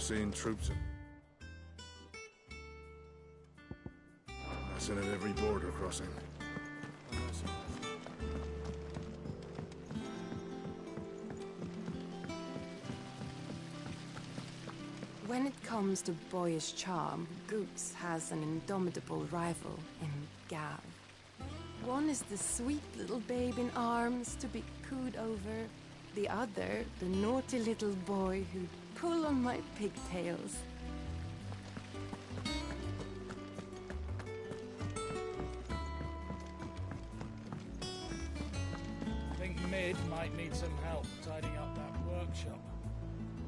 seeing troops. That's in at every border crossing. When it comes to boyish charm, Goose has an indomitable rival in Gav. One is the sweet little babe in arms to be cooed over. The other, the naughty little boy who'd pull on my pigtails. I think Mid might need some help tidying up that workshop.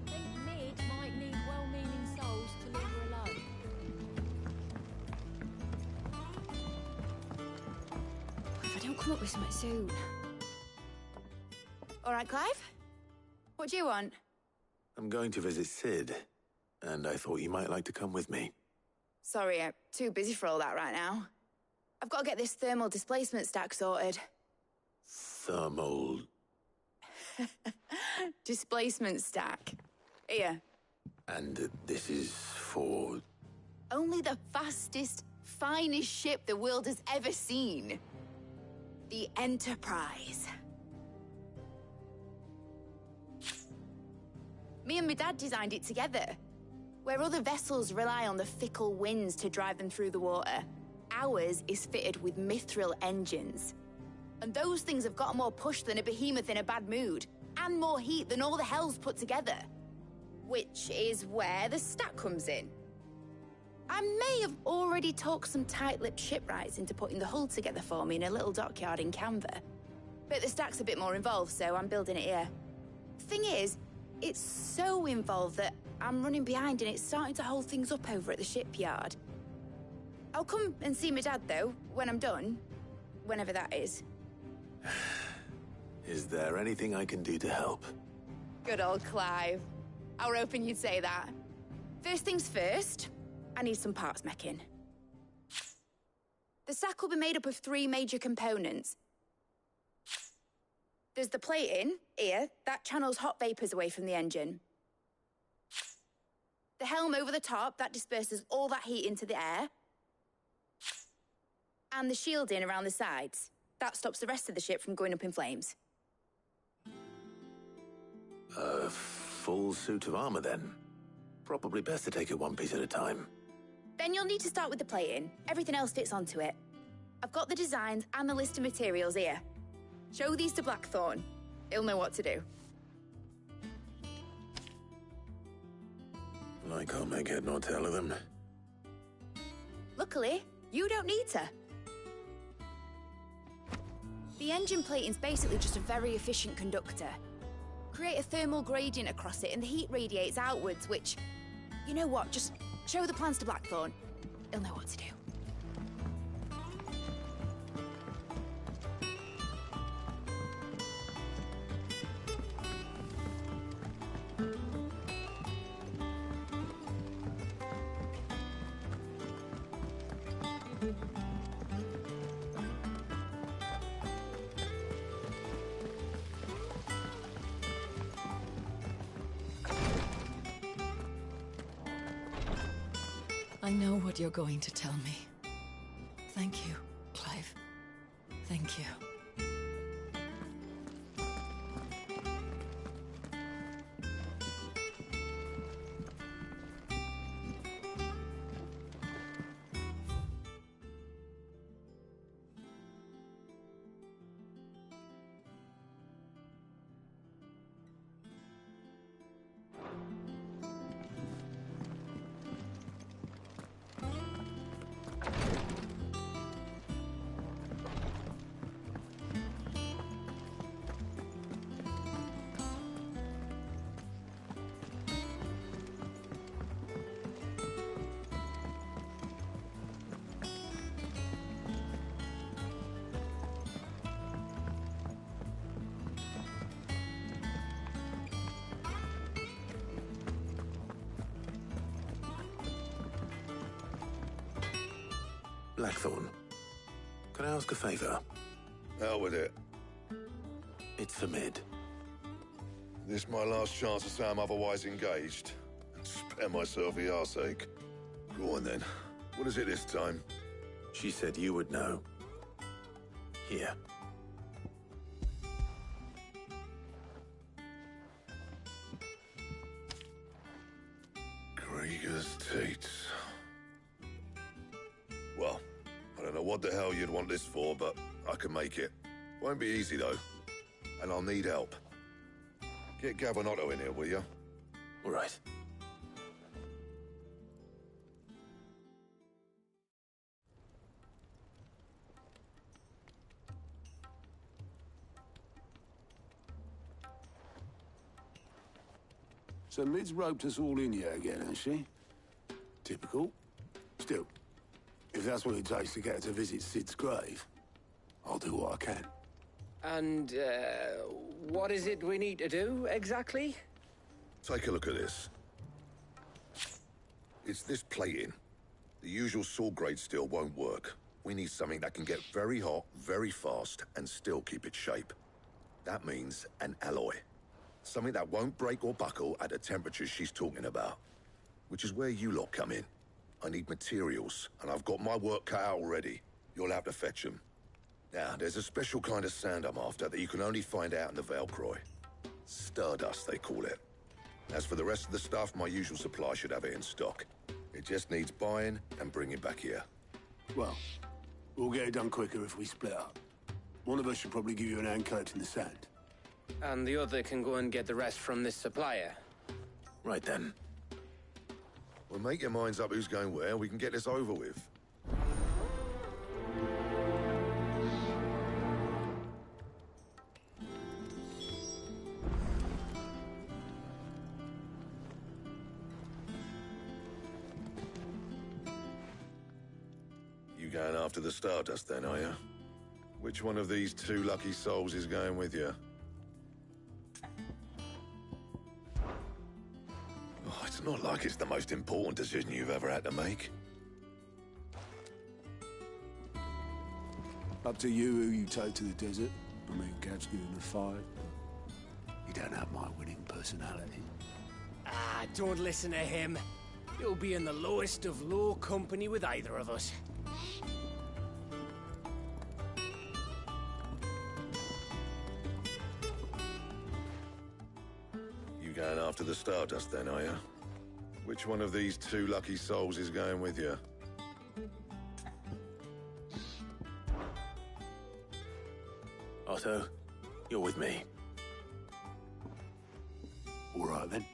I think Mid might need well-meaning souls to leave her alone. If I don't come up with something soon. All right, Clive? What do you want? I'm going to visit Sid, and I thought you might like to come with me. Sorry, I'm too busy for all that right now. I've got to get this thermal displacement stack sorted. Thermal... Displacement stack. Here. And this is for... Only the fastest, finest ship the world has ever seen. The Enterprise. Me and my dad designed it together. Where other vessels rely on the fickle winds to drive them through the water, ours is fitted with mithril engines. And those things have got more push than a behemoth in a bad mood, and more heat than all the hells put together. Which is where the stack comes in. I may have already talked some tight-lipped shipwrights into putting the hull together for me in a little dockyard in Canva. But the stack's a bit more involved, so I'm building it here. Thing is, it's so involved that I'm running behind and it's starting to hold things up over at the shipyard. I'll come and see my dad, though, when I'm done. Whenever that is. Is there anything I can do to help? Good old Clive. I were hoping you'd say that. First things first, I need some parts mecking. The stack will be made up of 3 major components. There's the plating, here, that channels hot vapors away from the engine. The helm over the top, that disperses all that heat into the air. And the shielding around the sides. That stops the rest of the ship from going up in flames. A full suit of armor, then? Probably best to take it one piece at a time. Then you'll need to start with the plating. Everything else fits onto it. I've got the designs and the list of materials here. Show these to Blackthorn. He'll know what to do. I can't make head nor tail of them. Luckily, you don't need to. The engine plating's basically just a very efficient conductor. Create a thermal gradient across it and the heat radiates outwards, which... You know what, just show the plans to Blackthorn. He'll know what to do. I know what you're going to tell me. Thank you, Clive. Thank you. Blackthorn, can I ask a favor? Hell with it. It's for Mid. This my last chance to say I'm otherwise engaged. Spare myself the arseache. Go on then. What is it this time? She said you would know. Here. Krieger's Tates. Well, I don't know what the hell you'd want this for, but I can make it. Won't be easy, though. And I'll need help. Get Gabonotto in here, will you? All right. So Mid's roped us all in here again, hasn't she? Typical. Still, if that's what it takes to get her to visit Sid's grave, I'll do what I can. And, what is it we need to do, exactly? Take a look at this. It's this plating. The usual sword grade steel won't work. We need something that can get very hot, very fast, and still keep its shape. That means an alloy. Something that won't break or buckle at the temperatures she's talking about. Which is where you lot come in. I need materials, and I've got my work cut out already. You'll have to fetch them. Now, there's a special kind of sand I'm after that you can only find out in the Valcroy. Stardust, they call it. As for the rest of the stuff, my usual supply should have it in stock. It just needs buying and bringing back here. Well, we'll get it done quicker if we split up. One of us should probably give you an hand coat in the sand. And the other can go and get the rest from this supplier. Right then. Well, make your minds up who's going where, and we can get this over with. You going after the Stardust then, are you? Which one of these two lucky souls is going with you? Oh, it's not like it's the most important decision you've ever had to make. Up to you who you take to the desert. I mean, Gav's given a fight, but you don't have my winning personality. Ah, don't listen to him. You'll be in the lowest of low company with either of us. You going after the Stardust then, are you? Which one of these two lucky souls is going with you? Otto, you're with me. All right, then.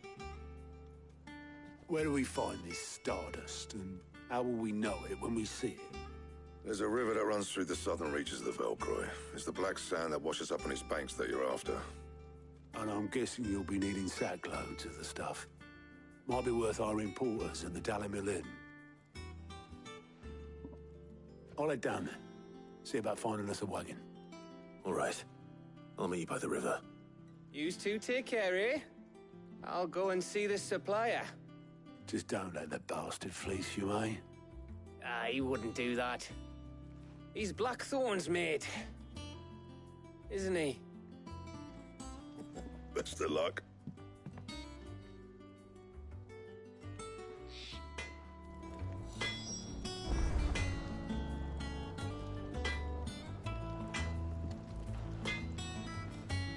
Where do we find this Stardust, and how will we know it when we see it? There's a river that runs through the southern reaches of the Valcroy. It's the black sand that washes up on its banks that you're after. And I'm guessing you'll be needing sack loads of the stuff. Might be worth our importers and the Dalimil Inn. I'll head down there. See about finding us a wagon. All right. I'll meet you by the river. Yous two take care, eh? I'll go and see this supplier. Just don't let the bastard fleece you, eh? Ah, he wouldn't do that. He's Blackthorn's mate. Isn't he? Best of luck.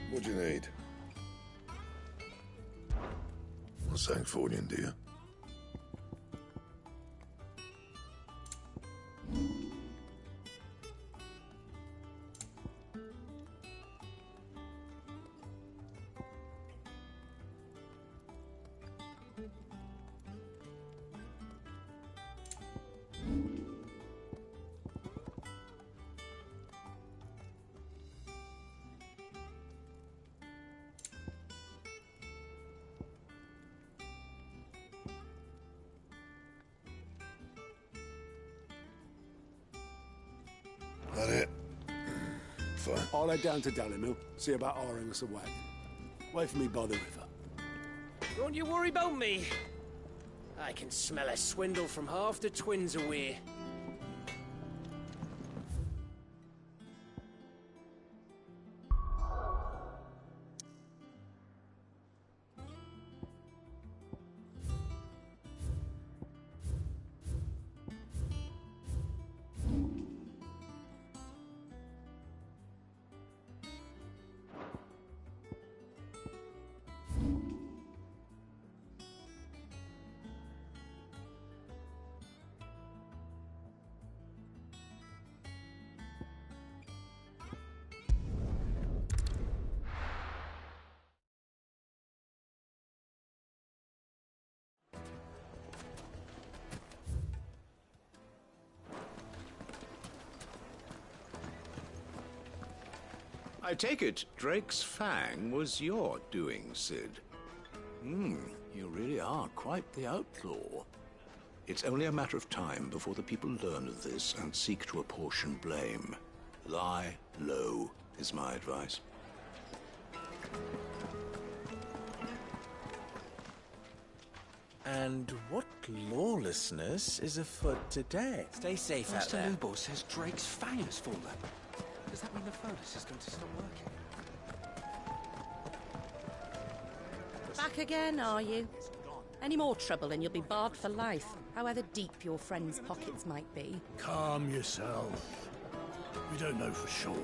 What do you need? A Sancfordian, do you? That it? Fine. I'll head down to Dalimil, see about hiring us a wagon. Wait for me by the river. Don't you worry about me. I can smell a swindle from half the twins away. I take it Drake's Fang was your doing, Sid. You really are quite the outlaw. It's only a matter of time before the people learn of this and seek to apportion blame. Lie low is my advice. And what lawlessness is afoot today? Stay safe Master out there. Lubor says Drake's Fang has fallen. Does that mean the furnace is going to stop working? Back again, are you? Any more trouble and you'll be barred for life, however deep your friend's pockets might be. Calm yourself. We don't know for sure.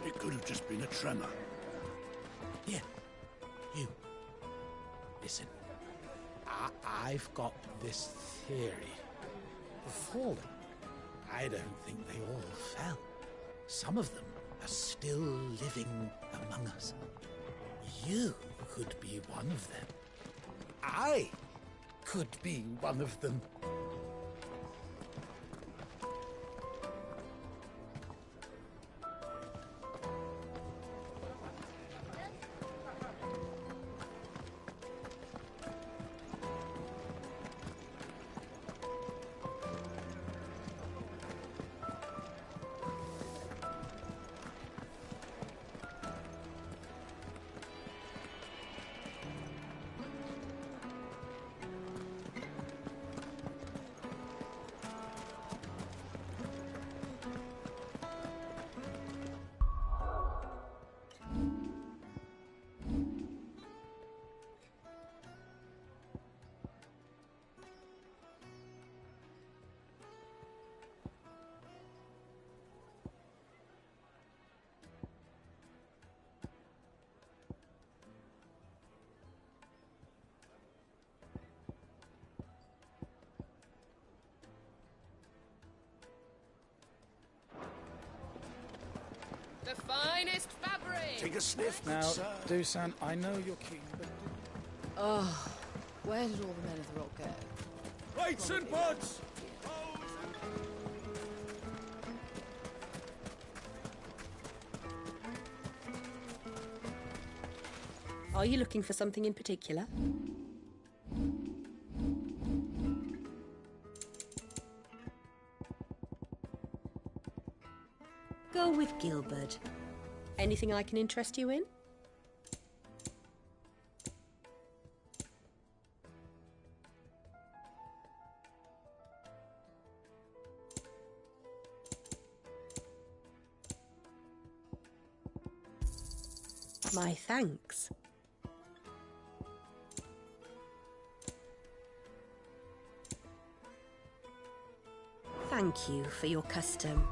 It could have just been a tremor. Here. You. Listen. I've got this theory. The fallen. I don't think they all fell. Some of them are still living among us. You could be one of them. I could be one of them. The finest fabric! Take a sniff, Now, sir. Dusan, I know you're keen, but... Oh, where did all the men of the rock go? Weights and pods! Are you looking for something in particular? Go with Gilbert. Anything I can interest you in? My thanks. Thank you for your custom.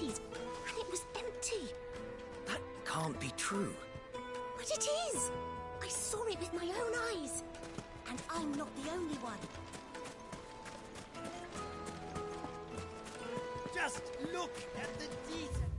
empties, and it was empty. That can't be true. But it is! I saw it with my own eyes. And I'm not the only one. Just look at the detail.